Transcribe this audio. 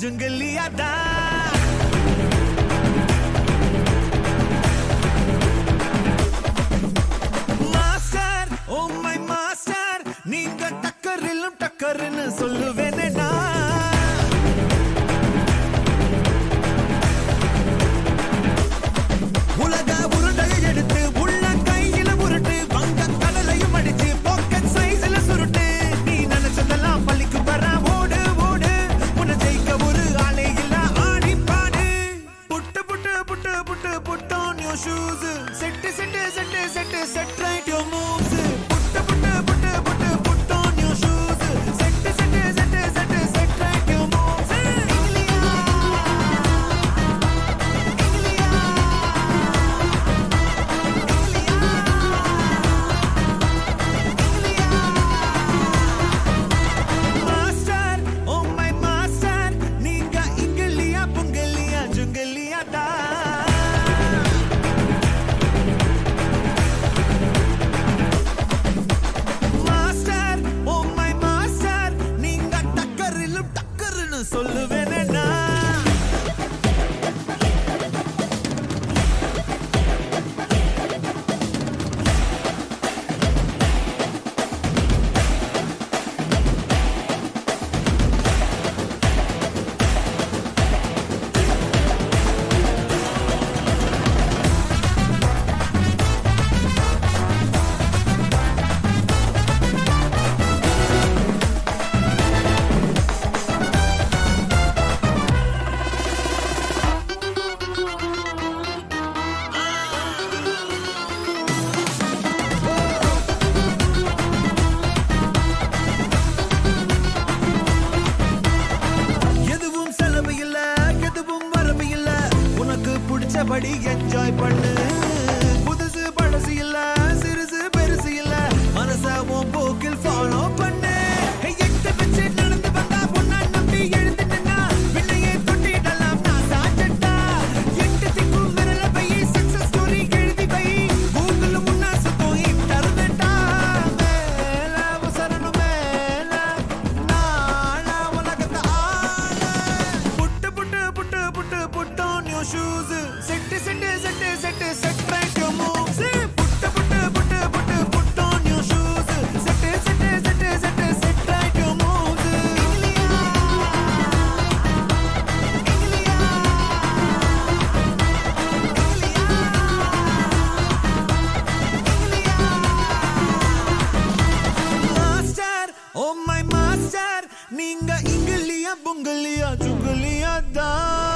ஜுங்கலியா தான். நீங்க டக்கரிலும் டக்கர்னு சொல்லுவேனே உலக உருண்டையை எடுத்து உள்ள கையில உருட்டு வங்க கடலையும் அடிச்சு பாக்கெட் சைஸ்ல சுருட்டு நீ நினைச்சதெல்லாம் பள்ளிக்கு வர ஓடு ஓடு உன்னை ஜெயிக்க ஒரு ஆளே இல்ல ஆடி பாடு put put put put put on your shoes set set set set set right your moves put put put put சொல்லுவேனே படி என்ஜாய் பண்ணு புதுசு பழசு இல்ல சிறுசு பெருசு இல்ல மனசாவும் போக்கில் ஃபாலோ பண்ணு எட்டு வச்சு நடந்து வந்தா பொண்ணா நம்பி எழுந்துட்டா பின்னையே தொட்டிடலாம் நான் சாச்சட்டா எட்டு திக்கும் விரல பை சக்சஸ் ஸ்டோரி எழுதி பை கூகுள் முன்னா சுத்தம் தருதட்டா மேல அவசரணும் மேல நானா உலகத்தை ஆள put put put put put on your shoes set right your moves put put on your shoes set right your moves master oh my master நீங்க இங்கிலியா பொங்கலியா ஜுங்கலியா தான்